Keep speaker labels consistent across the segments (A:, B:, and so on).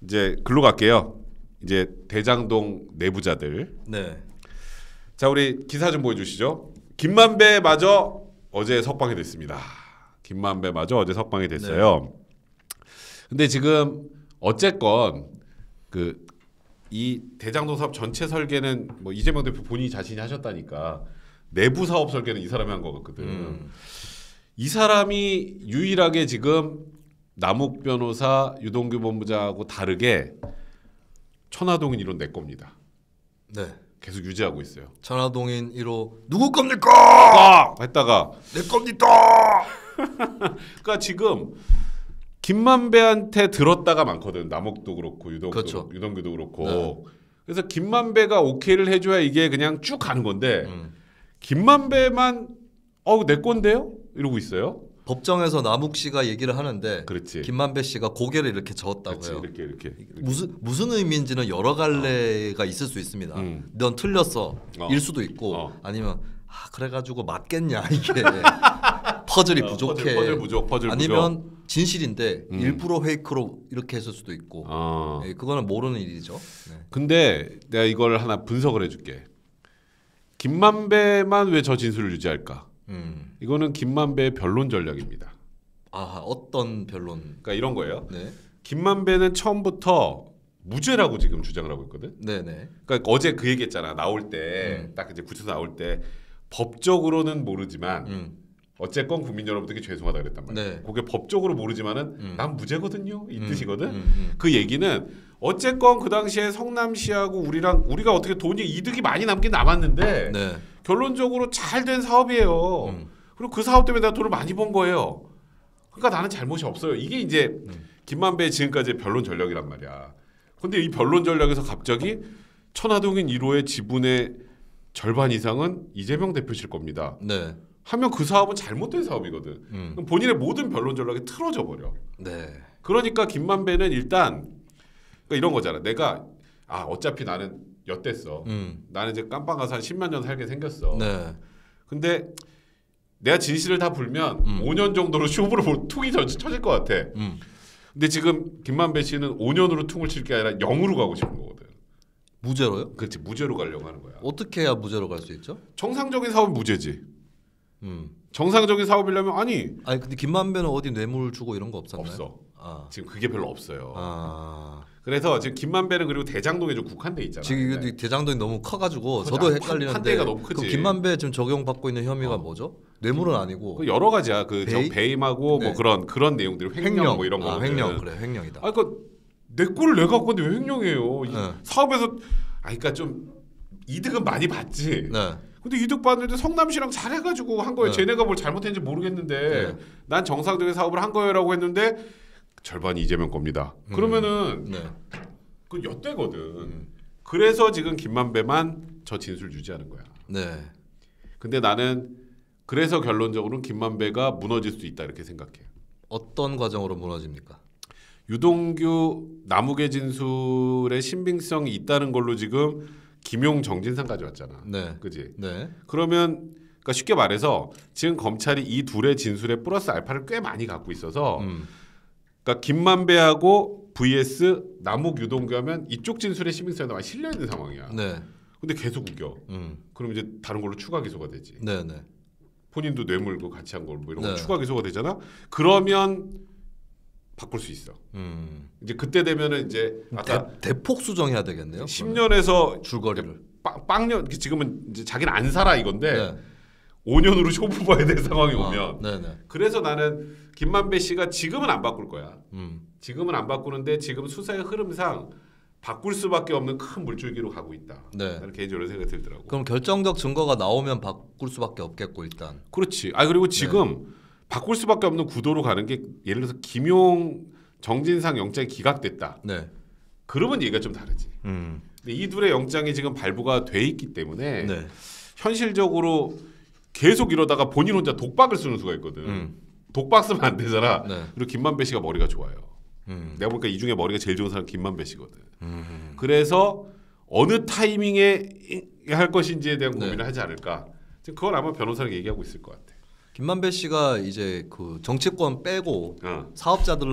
A: 이제 글로 갈게요. 이제 대장동 내부자들.
B: 네.
A: 자, 우리 기사 좀 보여주시죠. 김만배마저 어제 석방이 됐습니다. 김만배마저 어제 석방이 됐어요. 근데 지금 어쨌건 이 대장동 사업 전체 설계는 뭐 이재명 대표 본인이 자신이 하셨다니까 내부 사업 설계는 이 사람이 한 것 같거든. 이 사람이 유일하게 지금 남욱 변호사, 유동규 본부장하고 다르게 천화동인 1호 내 겁니다.
B: 네.
A: 계속 유지하고 있어요.
B: 천화동인 1호 누구 겁니까?
A: 했다가
B: 내 겁니다.
A: 그러니까 지금 김만배한테 들었다가 많거든. 남욱도 그렇고
B: 그렇죠.
A: 유동규도 그렇고.
B: 네.
A: 그래서 김만배가 오케이를 해줘야 이게 그냥 쭉 가는 건데 김만배만 내 건데요? 이러고 있어요.
B: 법정에서 남욱 씨가 얘기를 하는데
A: 그렇지.
B: 김만배 씨가 고개를 이렇게 저었다고요.
A: 그렇지. 이렇게.
B: 무슨 의미인지는 여러 갈래가 있을 수 있습니다. 넌 틀렸어. 일 수도 있고 아니면 그래가지고 맞겠냐 이게 퍼즐이 부족해.
A: 퍼즐
B: 아니면
A: 부족.
B: 진실인데 일부러 페이크로 이렇게 했을 수도 있고. 네, 그거는 모르는 일이죠. 네.
A: 근데 내가 이걸 하나 분석을 해줄게. 김만배만 왜 저 진술을 유지할까? 이거는 김만배의 변론 전략입니다.
B: 어떤 변론?
A: 그러니까 이런 거예요.
B: 네.
A: 김만배는 처음부터 무죄라고 지금 주장을 하고 있거든.
B: 네네.
A: 그러니까 어제 그 얘기했잖아. 나올 때 딱 이제 구치소 나올 때 법적으로는 모르지만 어쨌건 국민 여러분들께 죄송하다 그랬단 말이야.
B: 네.
A: 그게 법적으로 모르지만은 난 무죄거든요. 이 뜻이거든. 그 얘기는 어쨌건 그 당시에 성남시하고 우리가 어떻게 돈이 이득이 많이 남긴 남았는데
B: 네.
A: 결론적으로 잘 된 사업이에요. 그리고 그 사업 때문에 내가 돈을 많이 번 거예요. 그러니까 나는 잘못이 없어요. 이게 이제 김만배의 지금까지의 변론 전략이란 말이야. 근데 이 변론 전략에서 갑자기 천화동인 1호의 지분의 절반 이상은 이재명 대표실 겁니다.
B: 네.
A: 하면 그 사업은 잘못된 사업이거든. 그럼 본인의 모든 변론 전략이 틀어져 버려.
B: 네.
A: 그러니까 김만배는 일단 그러니까 이런 거잖아. 내가 어차피 나는 엿됐어. 나는 이제 깜빵 가서 한 10만 년 살게 생겼어.
B: 네.
A: 근데 내가 진실을 다 불면 5년 정도로 쇼부로 퉁이 쳐질 것 같아. 근데 지금 김만배 씨는 5년으로 퉁을 칠 게 아니라 0으로 가고 싶은 거거든.
B: 무죄로요?
A: 그렇지. 무죄로 가려고 하는 거야.
B: 어떻게 해야 무죄로 갈 수 있죠?
A: 정상적인 사업은 무죄지. 정상적인 사업이려면 아니
B: 근데 김만배는 어디 뇌물 주고 이런 거 없었나요?
A: 없어. 지금 그게 별로 없어요.
B: 아.
A: 그래서 지금 김만배는 그리고 대장동에 좀 국한돼 있잖아.
B: 지금
A: 네.
B: 대장동이 너무 커가지고
A: 그죠.
B: 저도 헷갈리는데.
A: 판대가 너무 크지.
B: 그럼 김만배 지금 적용받고 있는 혐의가 뭐죠? 뇌물은 아니고.
A: 그 여러 가지야. 배임하고
B: 네.
A: 뭐 그런 내용들이 횡령 뭐 이런 거.
B: 횡령 그래 횡령이다.
A: 내 꼴을 내가 갖고 있는데 왜 횡령해요?
B: 네.
A: 사업에서 그러니까 좀 이득은 많이 받지.
B: 네.
A: 근데 이득 받는데 성남시랑 잘해가지고 한 거예요.
B: 네.
A: 쟤네가 뭘 잘못했는지 모르겠는데
B: 네.
A: 난 정상적인 사업을 한 거예요라고 했는데 절반이 이재명 겁니다. 그러면은
B: 네.
A: 그 엿되거든. 그래서 지금 김만배만 저 진술 유지하는 거야.
B: 네.
A: 근데 나는 그래서 결론적으로는 김만배가 무너질 수도 있다 이렇게 생각해.
B: 어떤 과정으로 무너집니까?
A: 유동규 남욱의 진술의 신빙성이 있다는 걸로 지금 김용 정진상까지 왔잖아.
B: 네.
A: 그지?
B: 네.
A: 그러면 그러니까 쉽게 말해서 지금 검찰이 이 둘의 진술에 플러스 알파를 꽤 많이 갖고 있어서 그러니까 김만배하고 vs 남욱 유동규 하면 이쪽 진술의 신빙성이 많이 실려 있는 상황이야.
B: 네.
A: 근데 계속 우겨. 그럼 이제 다른 걸로 추가 기소가 되지.
B: 네. 네.
A: 본인도 뇌물도 같이 한 걸 뭐 이런 거
B: 네.
A: 추가 기소가 되잖아. 그러면 바꿀 수 있어. 이제 그때 되면은 이제 아까
B: 대폭 수정해야 되겠네요.
A: 10년에서
B: 줄거리를.
A: 빵년 지금은 이제 자기는 안 살아 이건데
B: 네.
A: 5년으로 쇼부 봐야 될 상황이 오면.
B: 네네.
A: 그래서 나는 김만배 씨가 지금은 안 바꿀 거야. 지금은 안 바꾸는데 지금 수사의 흐름상 바꿀 수밖에 없는 큰 물줄기로 가고 있다.
B: 네.
A: 나는 개인적으로 생각이 들더라고.
B: 그럼 결정적 증거가 나오면 바꿀 수밖에 없겠고 일단.
A: 그렇지. 그리고 지금 바꿀 수밖에 없는 구도로 가는 게 예를 들어서 김용 정진상 영장이 기각됐다.
B: 네.
A: 그러면 얘기가 좀 다르지. 근데 이 둘의 영장이 지금 발부가 돼 있기 때문에
B: 네.
A: 현실적으로 계속 이러다가 본인 혼자 독박을 쓰는 수가 있거든. 독박 쓰면 안 되잖아.
B: 네.
A: 그리고 김만배 씨가 머리가 좋아요. 내가 보니까 이 중에 머리가 제일 좋은 사람은 김만배 씨거든. 그래서 어느 타이밍에 할 것인지에 대한 고민을 하지 않을까. 지금 그걸 아마 변호사랑 얘기하고 있을 것 같아.
B: 김만배 씨가 이제 그 정치권 빼고
A: 어.
B: 사업자들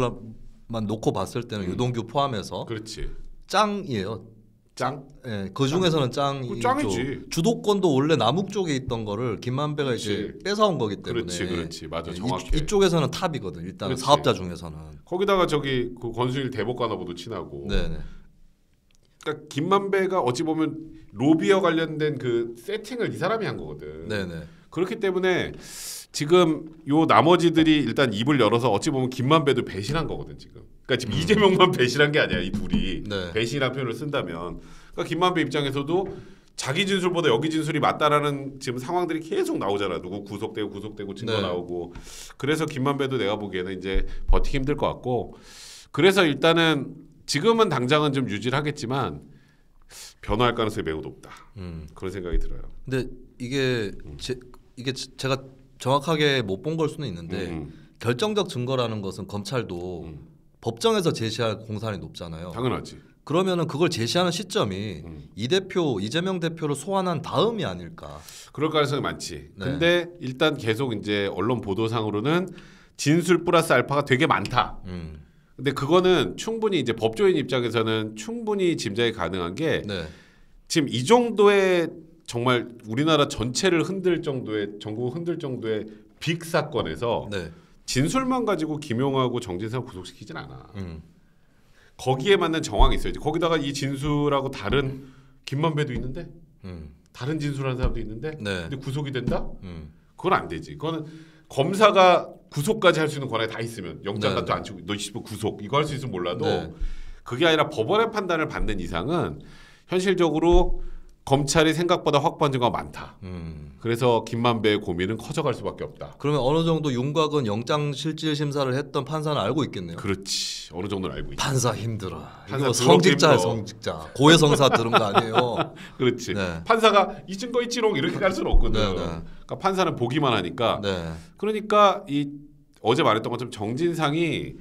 B: 놓고 봤을 때는 유동규 포함해서
A: 그렇지.
B: 짱이에요.
A: 짱?
B: 예, 그 중에서는 짱이죠.
A: 짱이지.
B: 주도권도 원래 남욱 쪽에 있던 거를 김만배가
A: 그렇지.
B: 이제 뺏어온 거기 때문에.
A: 그렇지. 맞아, 정확해.
B: 이쪽에서는 탑이거든. 일단
A: 그렇지.
B: 사업자 중에서는.
A: 거기다가 저기 그 권순일 대법관하고도 친하고.
B: 네네.
A: 그러니까 김만배가 어찌 보면 로비와 관련된 그 세팅을 이 사람이 한 거거든.
B: 네네.
A: 그렇기 때문에 지금 요 나머지들이 일단 입을 열어서 어찌 보면 김만배도 배신한 거거든 지금. 그러니까 지금 이재명만 배신한 게 아니야 이 둘이.
B: 네.
A: 배신이라는 표현을 쓴다면. 그러니까 김만배 입장에서도 자기 진술보다 여기 진술이 맞다라는 지금 상황들이 계속 나오잖아. 누구 구속되고 증거
B: 네.
A: 나오고. 그래서 김만배도 내가 보기에는 이제 버티기 힘들 것 같고. 그래서 일단은 지금은 당장은 좀 유지를 하겠지만 변화할 가능성이 매우 높다. 그런 생각이 들어요.
B: 근데 이게 제가 정확하게 못 본 걸 수는 있는데 결정적 증거라는 것은 검찰도 법정에서 제시할 공산이 높잖아요.
A: 당연하지.
B: 그러면은 그걸 제시하는 시점이 이재명 대표를 소환한 다음이 아닐까.
A: 그럴 가능성이 많지.
B: 네.
A: 근데 일단 계속 이제 언론 보도상으로는 진술 플러스 알파가 되게 많다. 근데 그거는 충분히 이제 법조인 입장에서는 충분히 짐작이 가능한 게
B: 네.
A: 지금 이 정도의 정말 우리나라 전체를 흔들 정도의 전국을 흔들 정도의 빅 사건에서
B: 네.
A: 진술만 가지고 김용하고 정진상 구속시키진 않아. 거기에 맞는 정황이 있어야지. 거기다가 이 진술하고 다른 김만배도 있는데 다른 진술하는 사람도 있는데
B: 네.
A: 근데 구속이 된다? 그건 안 되지. 그거는 검사가 구속까지 할 수 있는 권한이 다 있으면 영장
B: 네.
A: 같은 안 치고 너 씨발 구속 이거 할 수 있으면 몰라도
B: 네.
A: 그게 아니라 법원의 판단을 받는 이상은 현실적으로 검찰이 생각보다 확보한 증거가 많다. 그래서 김만배의 고민은 커져갈 수밖에 없다.
B: 그러면 어느 정도 윤곽은 영장 실질 심사를 했던 판사는 알고 있겠네요.
A: 그렇지. 어느 정도는 알고 있지.
B: 판사 힘들어.
A: 판사
B: 이거
A: 더럽게
B: 성직자야
A: 힘들어.
B: 성직자. 고해성사 들은 거 아니에요.
A: 그렇지.
B: 네.
A: 판사가 이 증거 있지롱 이렇게 갈 수는 없거든.
B: 네, 네.
A: 그러니까 판사는 보기만 하니까.
B: 네.
A: 그러니까 이 어제 말했던 것처럼 정진상이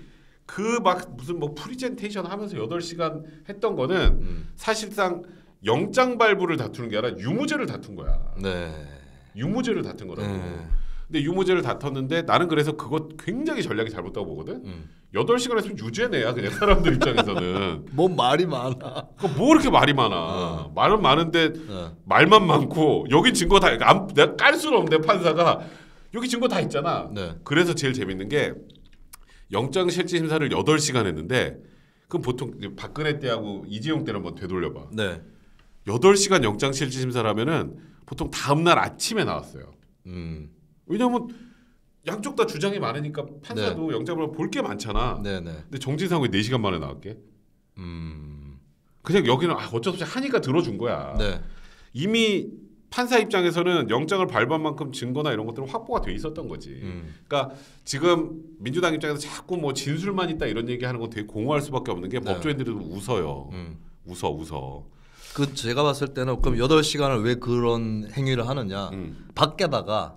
A: 그 막 무슨 뭐 프리젠테이션 하면서 8시간 했던 거는 사실상 영장 발부를 다투는 게 아니라 유무죄를 다툰 거야.
B: 네.
A: 유무죄를 다툰 거라고.
B: 네.
A: 근데 유무죄를 다퉜는데 나는 그래서 그거 굉장히 전략이 잘못다고 보거든. 8시간 했으면 유죄네야 그냥 사람들 입장에서는.
B: 뭔 말이 많아.
A: 뭐 이렇게 말이 많아. 말은 많은데
B: 네.
A: 말만 많고 여기 증거 다 내가 깔 수는 없는데 판사가 여기 증거 다 있잖아.
B: 네.
A: 그래서 제일 재밌는 게 영장 실질 심사를 8시간 했는데 그럼 보통 박근혜 때하고 이재용 때를 한번 되돌려봐.
B: 네.
A: 8시간 영장 실질 심사를 하면은 보통 다음 날 아침에 나왔어요. 왜냐면 양쪽 다 주장이 많으니까 판사도 영장을 볼 게 많잖아.
B: 네, 네.
A: 근데 정진상 왜 4시간 만에 나왔게? 그냥 여기는 어쩔 수 없이 하니까 들어준 거야.
B: 네.
A: 이미 판사 입장에서는 영장을 발부한 만큼 증거나 이런 것들은 확보가 돼 있었던 거지. 그러니까 지금 민주당 입장에서 자꾸 뭐 진술만 있다 이런 얘기하는 건 되게 공허할 수밖에 없는 게
B: 네.
A: 법조인들도 웃어요. 웃어.
B: 그 제가 봤을 때는 그럼 8시간을 왜 그런 행위를 하느냐. 밖에다가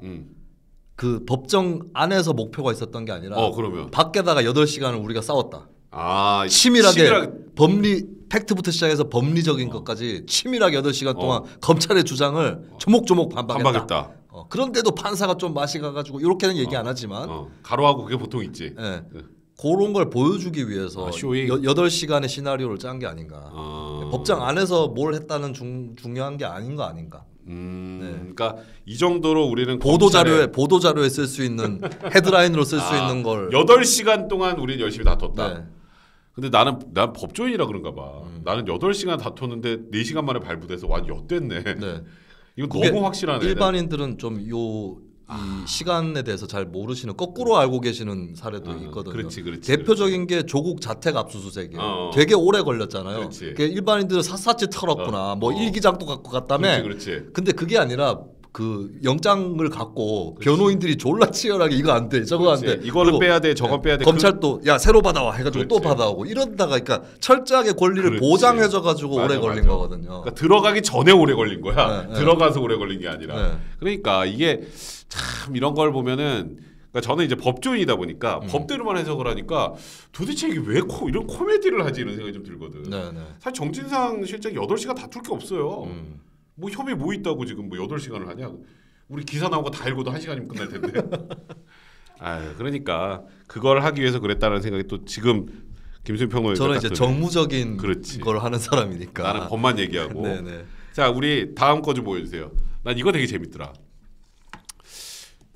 B: 그 법정 안에서 목표가 있었던 게 아니라
A: 그러면
B: 밖에다가 8시간을 우리가 싸웠다.
A: 아,
B: 치밀하게 팩트부터 시작해서 법리적인 것까지 치밀하게 8시간 동안 검찰의 주장을 조목조목 반박했다. 그런데도 판사가 좀 맛이 가가지고 이렇게는 얘기 안 하지만
A: 가로하고 그게 보통 있지.
B: 네. 그런 걸 보여주기 위해서
A: 쇼잉.
B: 8시간의 시나리오를 짠 게 아닌가. 법정 안에서 뭘 했다는 중요한 게 아닌 거 아닌가.
A: 그러니까 이 정도로 우리는
B: 보도 자료에 쓸 수 있는 헤드라인으로 쓸 수 있는 걸
A: 8시간 동안 우리는 열심히 다퉜다.
B: 네.
A: 근데 난 법조인이라 그런가 봐. 나는 8시간 다퉜는데 4시간 만에 발부돼서 완전 엿됐네.
B: 네.
A: 이거 너무 확실하네.
B: 일반인들은 좀 이 시간에 대해서 잘 모르시는 거꾸로 알고 계시는 사례도 있거든요.
A: 그렇지.
B: 대표적인 게 조국 자택 압수수색이에요. 되게 오래 걸렸잖아요.
A: 그렇지.
B: 일반인들은 샅샅이 털었구나. 뭐 일기장도 갖고 갔다며.
A: 그렇지.
B: 근데 그게 아니라 그 영장을 갖고 변호인들이 졸라 치열하게 이거 안 돼, 저거 안 돼.
A: 이거는 빼야 돼, 저건 빼야 돼.
B: 검찰도 야 새로 받아와 해가지고
A: 그렇지.
B: 또 받아오고 이러다가 그러니까 철저하게 권리를
A: 그렇지.
B: 보장해줘가지고 오래 걸린
A: 맞아.
B: 거거든요.
A: 그러니까 들어가기 전에 오래 걸린 거야.
B: 네,
A: 들어가서 오래 걸린 게 아니라.
B: 네.
A: 그러니까 이게 참 이런 걸 보면은. 그러니까 저는 이제 법조인이다 보니까 법대로만 해석을 하니까 도대체 이게 왜 이런 코미디를 하지 이런 생각이 좀 들거든.
B: 네.
A: 사실 정진상 실장 8시간 다툴 게 없어요. 뭐 혐의 뭐 있다고 지금 뭐 8시간을 하냐. 우리 기사 나온 거 다 읽어도 1시간이면 끝날 텐데. 그러니까 그걸 하기 위해서 그랬다는 생각이 또 지금 김수민 평론가
B: 저는 이제 정무적인
A: 그렇지.
B: 걸 하는 사람이니까.
A: 나는 법만 얘기하고.
B: 네네.
A: 자, 우리 다음 거 좀 보여주세요. 난 이거 되게 재밌더라.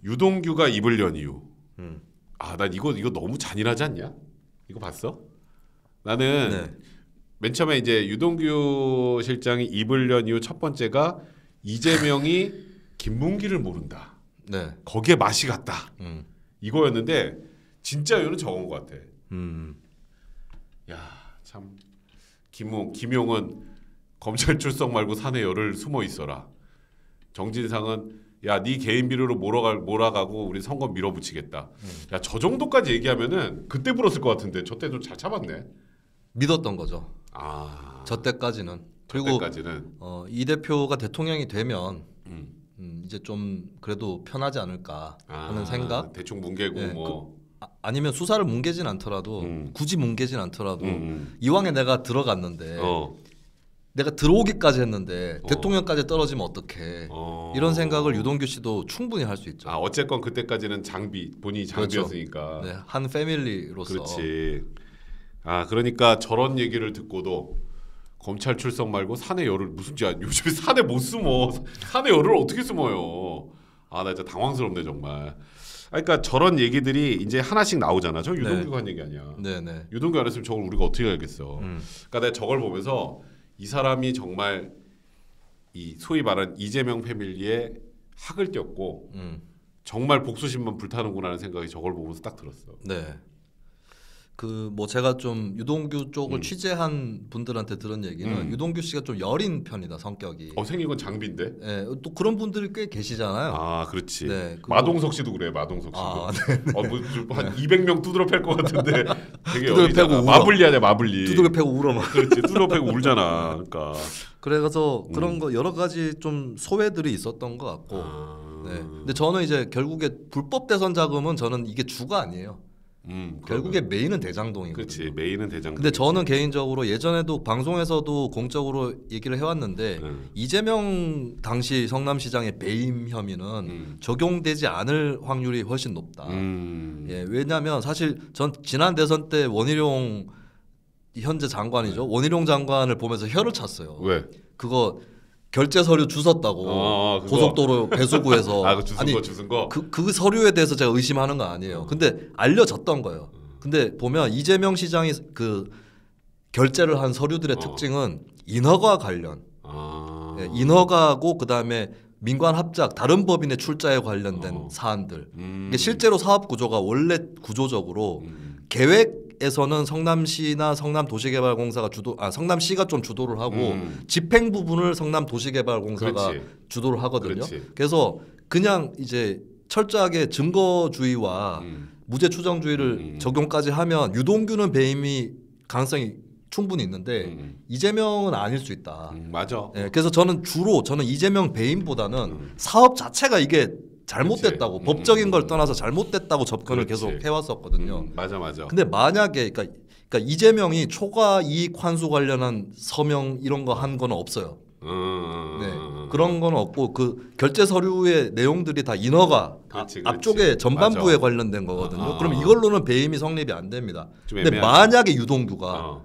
A: 유동규가 입을 연 이유. 난 이거 너무 잔인하지 않냐? 이거 봤어? 나는
B: 네.
A: 맨 처음에 이제 유동규 실장이 입을 연 이유 첫 번째가 이재명이 김문기를 모른다.
B: 네.
A: 거기에 맛이 갔다. 이거였는데 진짜 이유는 저건 것 같아. 야, 참 김용은 검찰 출석 말고 사내 열을 숨어 있어라. 정진상은 야, 네 개인 비리로 몰아가고 우리 선거 밀어붙이겠다. 야, 저 정도까지 얘기하면은 그때 불었을 것 같은데 저 때도 잘 참았네.
B: 믿었던 거죠. 저 때까지는. 그리고 이 대표가 대통령이 되면 이제 좀 그래도 편하지 않을까 하는 생각.
A: 대충 뭉개고
B: 네,
A: 뭐.
B: 아니면 수사를 뭉개진 않더라도 굳이 뭉개진 않더라도 이왕에 내가 들어갔는데 내가 들어오기까지 했는데 대통령까지 떨어지면 어떡해. 이런 생각을 유동규 씨도 충분히 할 수 있죠.
A: 어쨌건 그때까지는 본인이 장비였으니까.
B: 그렇죠. 네, 한 패밀리로서.
A: 그렇지. 그러니까 저런 얘기를 듣고도 검찰 출석 말고 사내 열을 요즘에 사내 못 숨어. 사내 열을 어떻게 숨어요. 나 진짜 당황스럽네 정말. 그러니까 저런 얘기들이 이제 하나씩 나오잖아. 저 유동규가 한 얘기 아니야.
B: 네네.
A: 유동규 안 했으면 저걸 우리가 어떻게 알겠어. 그러니까 내가 저걸 보면서 이 사람이 정말 이 소위 말하는 이재명 패밀리에 학을 띄었고 정말 복수심만 불타는구나 하는 생각이 저걸 보면서 딱 들었어.
B: 네. 뭐 제가 좀 유동규 쪽을 취재한 분들한테 들은 얘기는 유동규 씨가 좀 여린 편이다 성격이.
A: 생긴 건 장비인데.
B: 네, 또 그런 분들이 꽤 계시잖아요.
A: 그렇지.
B: 네,
A: 마동석 씨도 그래. 마동석 씨도. 한 200명 두드려 팰 것 같은데 되게 여리잖아. 마블리 아니야 마블리.
B: 두드려 패고 울어 막.
A: 그렇지. 두드려 패고 울잖아. 그러니까.
B: 그래서 그런 거 여러 가지 좀 소외들이 있었던 것 같고. 네. 근데 저는 이제 결국에 불법 대선 자금은 저는 이게 주가 아니에요. 결국에 메인은 대장동이거든요.
A: 그렇지. 메인은 대장동.
B: 근데 저는 개인적으로 예전에도 방송에서도 공적으로 얘기를 해왔는데 이재명 당시 성남시장의 배임 혐의는 적용되지 않을 확률이 훨씬 높다. 예, 왜냐하면 사실 전 지난 대선 때 원희룡 현재 장관이죠. 원희룡 장관을 보면서 혀를 찼어요.
A: 왜?
B: 그거 결제 서류 주웠다고 고속도로 배수구에서
A: 주순 거.
B: 그 서류에 대해서 제가 의심하는 거 아니에요. 근데 알려졌던 거예요. 근데 보면 이재명 시장이 그 결제를 한 서류들의 특징은 인허가 관련, 예, 인허가하고 그 다음에 민관 합작 다른 법인의 출자에 관련된 사안들. 실제로 사업 구조가 원래 구조적으로 계획에서는 성남시나 성남도시개발공사가 성남시가 좀 주도를 하고 집행 부분을 성남도시개발공사가
A: 그렇지.
B: 주도를 하거든요.
A: 그렇지.
B: 그래서 그냥 이제 철저하게 증거주의와 무죄 추정주의를 적용까지 하면 유동규는 배임이 가능성이 충분히 있는데 이재명은 아닐 수 있다.
A: 맞아.
B: 예, 그래서 저는 이재명 배임보다는 사업 자체가 이게 잘못됐다고 법적인 걸 떠나서 잘못됐다고 접근을 계속 해왔었거든요.
A: 맞아.
B: 근데 만약에 그러니까 이재명이 초과 이익 환수 관련한 서명 이런 거 한 건 없어요. 네, 그런 건 없고 그 결제 서류의 내용들이 다 인허가
A: 그렇지.
B: 앞쪽에 전반부에 관련된 거거든요. 그럼 이걸로는 배임이 성립이 안 됩니다. 근데 만약에 유동규가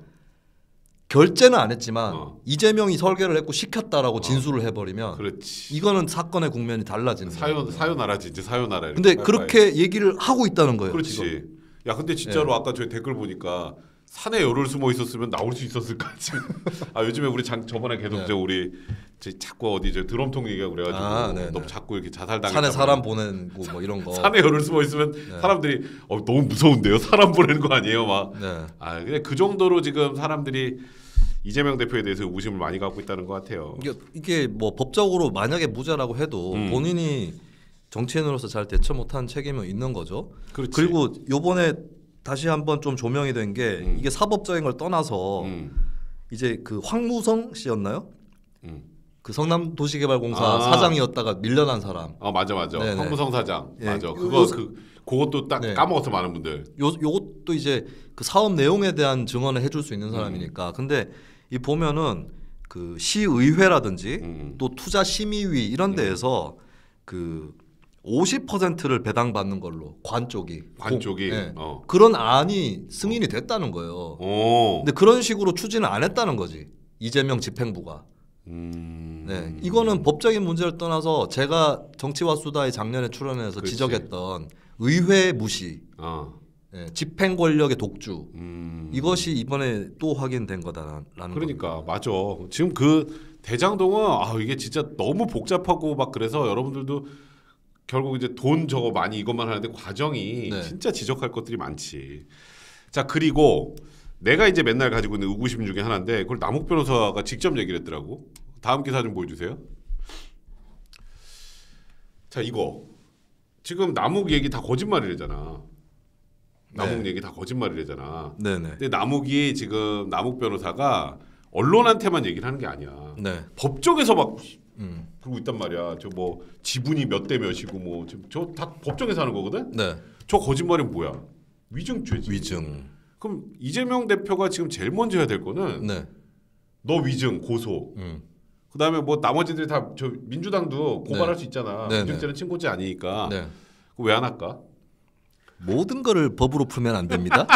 B: 결제는 안 했지만 이재명이 설계를 했고 시켰다라고 진술을 해버리면
A: 그렇지.
B: 이거는 사건의 국면이 달라지는 거예요.
A: 사요나라지 이제 사요나라.
B: 근데 그렇게 얘기를 하고 있다는 거예요.
A: 그렇지. 지금. 야 근데 진짜로 아까 저희 댓글 보니까 산에 열을 숨어 있었으면 나올 수 있었을까 지금. 요즘에 우리 저번에 계속 우리 자꾸 어디 드럼통 얘기하고 그래가지고 너무 자꾸 이렇게 자살당했다.
B: 산에 사람 보내고 뭐 이런 거.
A: 산에 열을 숨어 있으면 사람들이 너무 무서운데요. 사람 보내는 거 아니에요, 막. 근데 그 정도로 지금 사람들이 이재명 대표에 대해서 의구심을 많이 갖고 있다는 것 같아요.
B: 이게 뭐 법적으로 만약에 무죄라고 해도 본인이 정치인으로서 잘 대처 못한 책임은 있는 거죠.
A: 그렇지.
B: 그리고 요번에 다시 한번 좀 조명이 된 게 이게 사법적인 걸 떠나서 이제 그 황무성 씨였나요? 그 성남도시개발공사 사장이었다가 밀려난 사람.
A: 맞아.
B: 네네.
A: 황무성 사장.
B: 예.
A: 맞아. 그것도 딱 까먹었어 많은 분들.
B: 요것도 이제 그 사업 내용에 대한 증언을 해줄 수 있는 사람이니까. 근데 이 보면은 그 시의회라든지 또 투자심의위 이런 데에서 그 50%를 배당받는 걸로 관 쪽이
A: 네.
B: 그런 안이 승인이 됐다는 거예요. 근데 그런 식으로 추진을 안 했다는 거지 이재명 집행부가. 네, 이거는 법적인 문제를 떠나서 제가 정치와 수다에 작년에 출연해서
A: 그렇지.
B: 지적했던 의회 무시, 집행 권력의 독주 이것이 이번에 또 확인된 거다라는.
A: 그러니까 맞아. 지금 그 대장동은 이게 진짜 너무 복잡하고 막 그래서 여러분들도 결국 이제 돈 저거 많이 이것만 하는데 과정이 진짜 지적할 것들이 많지. 자, 그리고 내가 이제 맨날 가지고 있는 의구심 중에 하나인데 그걸 남욱 변호사가 직접 얘기를 했더라고. 다음 기사 좀 보여주세요. 자, 이거 지금 남욱 얘기 다 거짓말이래잖아. 남욱 얘기 다 거짓말이래잖아.
B: 네네.
A: 근데 남욱이 지금 남욱 변호사가 언론한테만 얘기를 하는 게 아니야.
B: 네.
A: 법정에서 막 그러고 있단 말이야. 저 뭐 지분이 몇 대 몇이고 뭐 저 다 법정에서 하는 거거든.
B: 네.
A: 저 거짓말이 뭐야? 위증죄지.
B: 위증.
A: 그럼 이재명 대표가 지금 제일 먼저 해야 될 거는 너 위증 고소. 그다음에 뭐 나머지들이 다 저 민주당도 고발할 수 있잖아. 위증죄는 친고죄 아니니까. 그거 왜 안 할까?
B: 모든 거를 법으로 풀면 안 됩니다.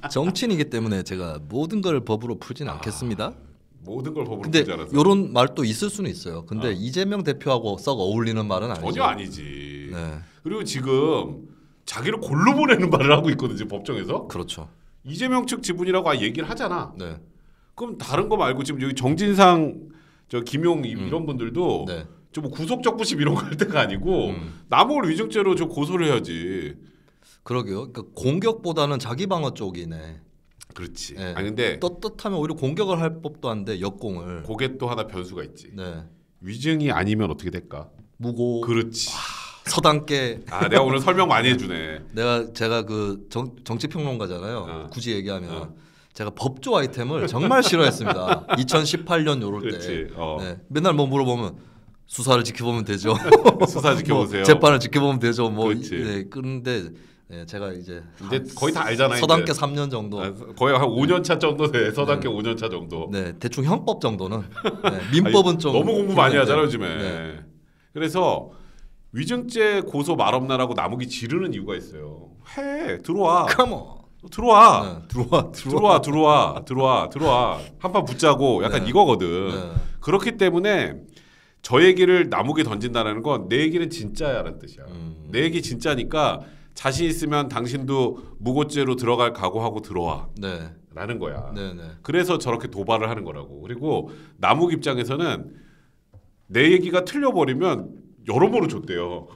B: 정치인이기 때문에 제가 모든 걸 법으로 풀진 않겠습니다.
A: 모든 걸 법으로
B: 근데
A: 풀지 않았어.
B: 이런 말도 있을 수는 있어요. 근데 이재명 대표하고 썩 어울리는 말은 아니죠.
A: 전혀 아니지. 그리고 지금 자기를 골로 보내는 말을 하고 있거든 지금 법정에서.
B: 그렇죠.
A: 이재명 측 지분이라고 얘기를 하잖아. 그럼 다른 거 말고 지금 여기 정진상, 저 김용 이런 분들도 저 뭐 구속적부심 이런 거 할 때가 아니고 남욱을 위증죄로 저 고소를 해야지.
B: 그러게요. 그러니까 공격보다는 자기 방어 쪽이네.
A: 그렇지. 아니 근데
B: 떳떳하면 오히려 공격을 할 법도 한데 역공을.
A: 그게 또 하나 변수가 있지. 위증이 아니면 어떻게 될까?
B: 무고.
A: 그렇지.
B: 서당계.
A: 내가 오늘 설명 많이 해주네.
B: 제가 그 정치평론가잖아요. 굳이 얘기하면 제가 법조 아이템을 정말 싫어했습니다. 2018년 요럴 때. 맨날 뭐 물어보면 수사를 지켜보면 되죠.
A: 수사 지켜보세요.
B: 뭐 재판을 지켜보면 되죠. 뭐 그런데 제가 이제
A: 거의 다 알잖아요.
B: 서당계 3년 정도.
A: 거의 한 5년 차 정도 돼. 서당계 5년 차 정도.
B: 대충 형법 정도는. 민법은 좀
A: 너무 공부 많이 하잖아요, 요즘에. 그래서 위증죄 고소 말없나라고 남욱이 지르는 이유가 있어요. 들어와. 들어와. 들어와. 한판 붙자고 약간 이거거든. 그렇기 때문에 저 얘기를 남욱이 던진다는 건 내 얘기는 진짜야라는 뜻이야. 내 얘기 진짜니까 자신 있으면 당신도 무고죄로 들어갈 각오하고 들어와. 라는 거야. 그래서 저렇게 도발을 하는 거라고. 그리고 남욱 입장에서는 내 얘기가 틀려버리면 여러모로 줬대요.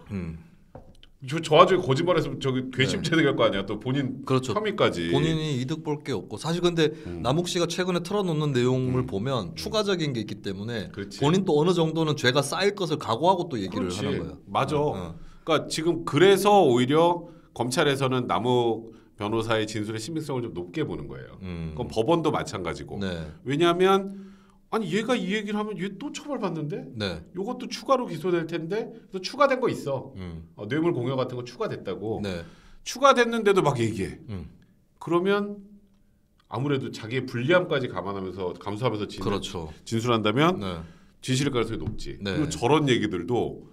A: 저 와중에 거짓말해서 저기 괘씸 체득할 거 아니야. 또 본인 혐의까지.
B: 본인이 이득 볼 게 없고 사실 근데 남욱 씨가 최근에 털어놓는 내용을 보면 추가적인 게 있기 때문에 본인 또 어느 정도는 죄가 쌓일 것을 각오하고 또 얘기를 하는 거예요.
A: 맞아. 그러니까 지금 그래서 오히려 검찰에서는 남욱 변호사의 진술의 신빙성을 좀 높게 보는 거예요. 그건 법원도 마찬가지고. 왜냐하면 아니 얘가 이 얘기를 하면 얘 또 처벌받는데 요것도 추가로 기소될 텐데 그래서 추가된 거 있어. 뇌물 공여 같은 거 추가됐다고. 추가됐는데도 막 얘기해. 그러면 아무래도 자기의 불리함까지 감수하면서 진술한다면 진실일 가능성이 높지. 그리고 저런 얘기들도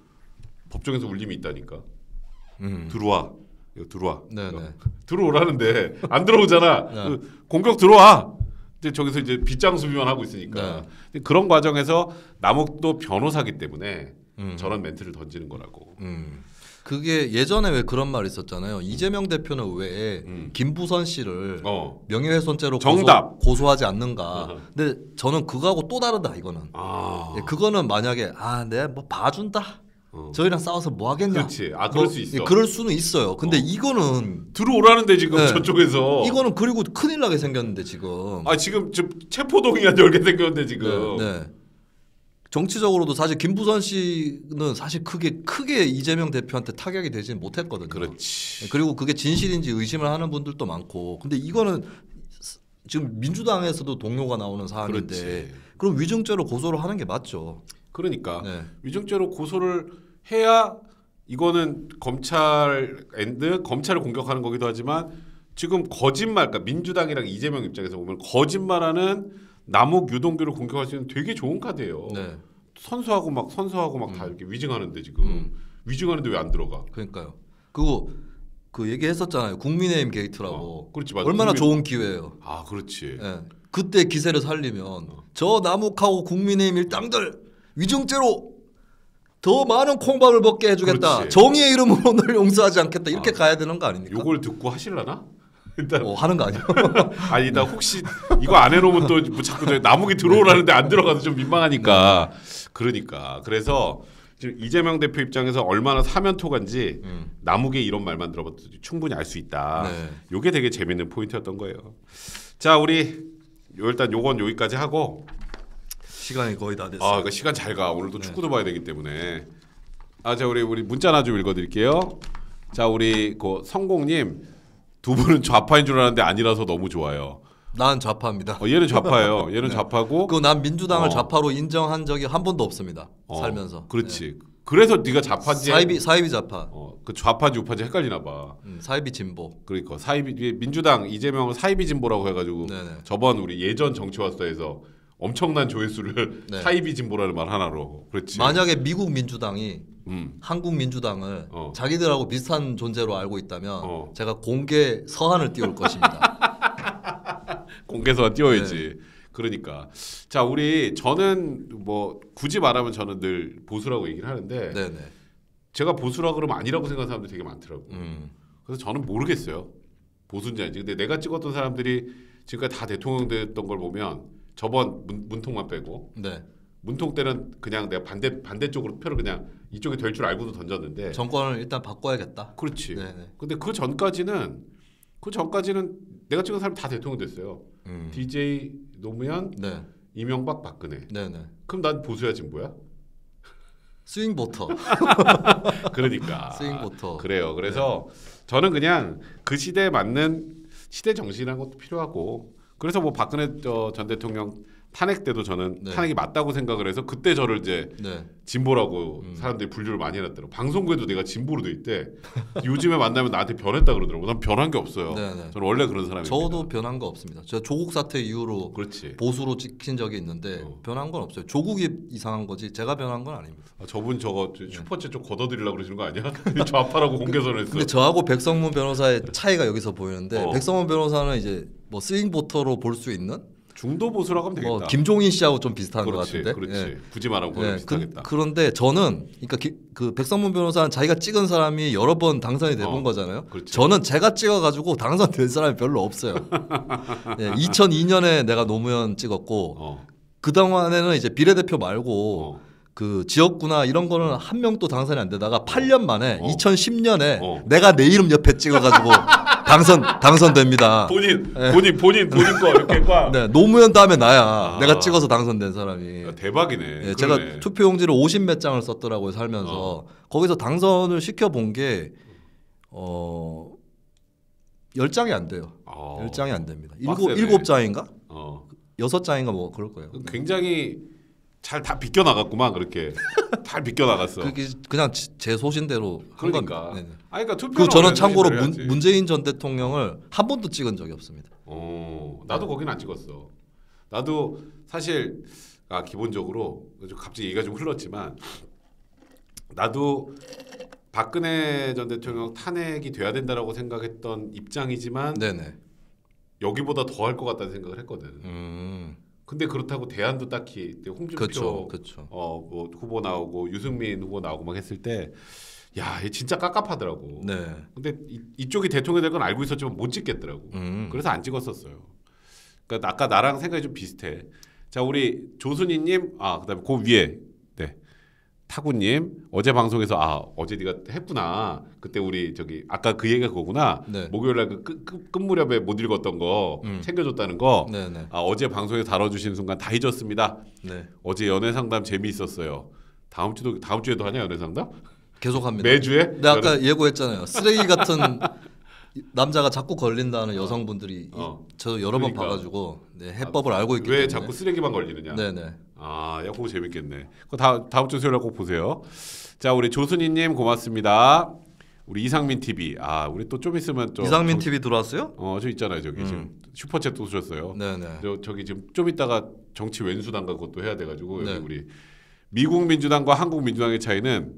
A: 법정에서 울림이 있다니까. 들어와. 들어오라는데 안 들어오잖아. 공격 들어와. 근데 저기서 이제 빗장 수비만 하고 있으니까 그런 과정에서 남욱도 변호사기 때문에 저런 멘트를 던지는 거라고.
B: 그게 예전에 왜 그런 말이 있었잖아요. 이재명 대표는 왜 김부선 씨를 명예훼손죄로 고소하지 않는가. 근데 저는 그거하고 또 다르다 이거는. 그거는 만약에 내가 뭐 봐준다. 저희랑 싸워서 뭐 하겠냐.
A: 그렇지. 그럴 수 있어.
B: 그럴 수는 있어요. 근데 이거는
A: 들어오라는데 지금 저쪽에서
B: 이거는 그리고 큰일 나게 생겼는데 지금.
A: 지금 체포동의안 열게 생겼는데 지금.
B: 정치적으로도 사실 김부선 씨는 사실 크게 이재명 대표한테 타격이 되지는 못했거든요.
A: 그렇지.
B: 그리고 그게 진실인지 의심을 하는 분들도 많고. 근데 이거는 지금 민주당에서도 동료가 나오는 사안인데 그럼 위증죄로 고소를 하는 게 맞죠.
A: 그러니까 위증죄로 고소를 해야 이거는 검찰을 공격하는 거기도 하지만 지금 거짓말, 그러니까 민주당이랑 이재명 입장에서 보면 거짓말하는 남욱 유동규를 공격할 수 있는 되게 좋은 카드예요. 선수하고 막 다 이렇게 위증하는데 지금 위증하는데 왜 안 들어가?
B: 그러니까요. 그리고 그 얘기했었잖아요. 국민의힘 게이트라고.
A: 그렇지 맞아.
B: 얼마나 좋은 기회예요.
A: 아 그렇지.
B: 예. 그때 기세를 살리면 저 남욱하고 국민의힘 일당들 위증죄로 더 많은 콩밥을 먹게 해주겠다.
A: 그렇지.
B: 정의의 이름으로 널 용서하지 않겠다. 이렇게 가야 되는 거 아닙니까?
A: 요걸 듣고 하실라나? 일단
B: 하는 거 아니에요?
A: 아니 나 혹시 이거 안 해놓으면 또 뭐 자꾸 나무기 들어오라는데 안 들어가서 좀 민망하니까. 그러니까 그래서 지금 이재명 대표 입장에서 얼마나 사면토간지 나무기 이런 말만 들어봐도 충분히 알 수 있다.
B: 네.
A: 요게 되게 재밌는 포인트였던 거예요. 자 우리 일단 요건 여기까지 하고
B: 시간이 거의 다 됐어요.
A: 그러니까 시간 잘 가. 오늘도 축구도 봐야 되기 때문에. 자 우리 문자 하나 좀 읽어드릴게요. 자 우리 그 성공님 두 분은 좌파인 줄 알았는데 아니라서 너무 좋아요.
B: 난 좌파입니다.
A: 얘는 좌파예요. 얘는 좌파고.
B: 난 민주당을 좌파로 인정한 적이 한 번도 없습니다. 살면서.
A: 그렇지. 그래서 네가 좌파인지.
B: 사이비 좌파.
A: 그 좌파인지 우파인지 헷갈리나 봐.
B: 사이비 진보.
A: 그러니까 사이비 민주당 이재명을 사이비 진보라고 해가지고
B: 네네.
A: 저번 우리 예전 정치화서에서 엄청난 조회수를
B: 네.
A: 사이비 진보라는 말 하나로. 그렇지.
B: 만약에 미국 민주당이 한국 민주당을 자기들하고 비슷한 존재로 알고 있다면 제가 공개 서한을 띄울 것입니다.
A: 공개서한 띄워야지. 그러니까 자 저는 뭐 굳이 말하면 저는 늘 보수라고 얘기를 하는데
B: 네네.
A: 제가 보수라 그러면 아니라고 생각하는 사람들이 되게 많더라고. 그래서 저는 모르겠어요. 보수인지 아닌지. 근데 내가 찍었던 사람들이 지금까지 다 대통령 됐던 걸 보면 저번 문통만 빼고
B: 네.
A: 문통 때는 그냥 내가 반대쪽으로 표를 그냥 이쪽이 될 줄 알고도 던졌는데
B: 정권을 일단 바꿔야겠다.
A: 그렇지.
B: 네네.
A: 근데 그 전까지는 내가 찍은 사람이 다 대통령 됐어요. DJ 노무현,
B: 네.
A: 이명박, 박근혜.
B: 네네.
A: 그럼 난 보수야 진보야?
B: 스윙 보터.
A: 그러니까.
B: 스윙 보터.
A: 그래요. 그래서 저는 그냥 그 시대에 맞는 시대 정신이라는 것도 필요하고 그래서 뭐 박근혜 전 대통령 탄핵 때도 저는 탄핵이 맞다고 생각을 해서 그때 저를 이제 진보라고 사람들이 분류를 많이 해놨더라고. 방송국에도 내가 진보로 돼 있대. 요즘에 만나면 나한테 변했다 그러더라고. 난 변한 게 없어요.
B: 네네.
A: 저는 원래 그런 사람입니다.
B: 저도 변한 거 없습니다. 제가 조국 사태 이후로
A: 그렇지.
B: 보수로 찍힌 적이 있는데 변한 건 없어요. 조국이 이상한 거지 제가 변한 건 아닙니다.
A: 저분 저거 슈퍼챗 좀 걷어드리려고 그러시는 거 아니야? 좌파라고 공개선을 했어.
B: 근데 저하고 백성문 변호사의 차이가 여기서 보이는데 백성문 변호사는 이제 뭐 스윙 보터로 볼 수 있는
A: 중도 보수라고 하면 되겠다.
B: 김종인 씨하고 좀 비슷한 것 같은데.
A: 그렇지. 굳이 말하면 그거랑 비슷하겠다.
B: 그런데 저는 그러니까 그 백성문 변호사는 자기가 찍은 사람이 여러 번 당선이 돼본 거잖아요.
A: 그렇지.
B: 저는 제가 찍어가지고 당선된 사람이 별로 없어요. 2002년에 내가 노무현 찍었고 그 동안에는 이제 비례대표 말고 그 지역구나 이런 거는 한 명도 당선이 안 되다가 8년 만에 2010년에 내가 내 이름 옆에 찍어가지고 당선됩니다.
A: 본인 거 이렇게 꽉.
B: 네, 노무현 다음에 나야. 내가 찍어서 당선된 사람이.
A: 야, 대박이네.
B: 네, 제가 투표용지를 50몇 장을 썼더라고요 살면서. 거기서 당선을 시켜본 게 10장이 안 돼요. 10장이 안 됩니다. 7장인가? 6장인가 뭐 그럴 거예요.
A: 굉장히 잘 다 비껴 나갔구만 그렇게 잘 비껴 나갔어.
B: 그냥 제 소신대로 한
A: 그러니까.
B: 겁니다. 네네.
A: 그러니까 투표.
B: 저는 참고로 문재인 전 대통령을 한 번도 찍은 적이 없습니다.
A: 나도 거기는 안 찍었어. 나도 사실 기본적으로 갑자기 얘기가 좀 흘렀지만 나도 박근혜 전 대통령 탄핵이 돼야 된다라고 생각했던 입장이지만
B: 네네.
A: 여기보다 더 할 것 같다는 생각을 했거든. 근데 그렇다고 대안도 딱히 홍준표 뭐 후보 나오고 유승민 후보 나오고 막 했을 때 야, 얘 진짜 깝깝하더라고.
B: 네.
A: 근데 이쪽이 대통령이 될 건 알고 있었지만 못 찍겠더라고. 그래서 안 찍었었어요. 그러니까 아까 나랑 생각이 좀 비슷해. 자, 우리 조순이님, 그다음에 그 위에 타구님 어제 방송에서 어제 네가 했구나. 그때 우리 아까 그 얘기가 그거구나.
B: 네.
A: 목요일날 끝 무렵에 못 읽었던 거 챙겨줬다는 거.
B: 네네.
A: 어제 방송에 다뤄주신 순간 다 잊었습니다.
B: 네.
A: 어제 연애 상담 재미있었어요. 다음 주에도 하냐 연애 상담?
B: 계속합니다.
A: 매주에?
B: 네, 아까 예고했잖아요. 쓰레기 같은 남자가 자꾸 걸린다는 여성분들이 저 여러 번 봐가지고 해법을 알고 있기 때문에.
A: 왜 자꾸 쓰레기만 걸리느냐?
B: 네네.
A: 야, 그거 재밌겠네. 그거 다음 주 수요일에 꼭 보세요. 자, 우리 조순이님 고맙습니다. 우리 이상민 TV. 우리 또 좀 있으면
B: 이상민 TV 들어왔어요?
A: 저 있잖아요, 저기 지금 슈퍼챗 또 주셨어요.
B: 네네.
A: 저기 지금 좀 있다가 정치 왼수단가 그것도 해야 돼가지고
B: 네.
A: 여기 우리 미국 민주당과 한국 민주당의 차이는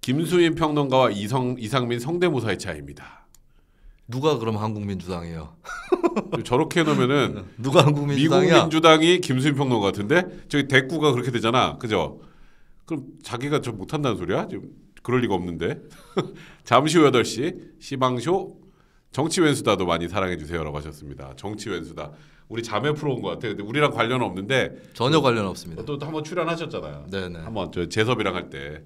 A: 김수민 평론가와 이상민 성대모사의 차이입니다.
B: 누가 그럼 한국 민주당이에요?
A: 저렇게 해놓으면은
B: 누가 한국 민주당이야?
A: 미국 민주당이 김수민 평론가 같은데 저기 대꾸가 그렇게 되잖아, 그죠? 그럼 자기가 좀 못한다는 소리야? 지금 그럴 리가 없는데. 잠시 후 8시 시방쇼 정치웬수다도 많이 사랑해주세요라고 하셨습니다. 정치웬수다. 우리 자매 프로인 것 같아요. 근데 우리랑 관련은 없는데
B: 전혀 관련 없습니다.
A: 또 한번 출연하셨잖아요.
B: 네네.
A: 한번 저 재섭이랑 할 때.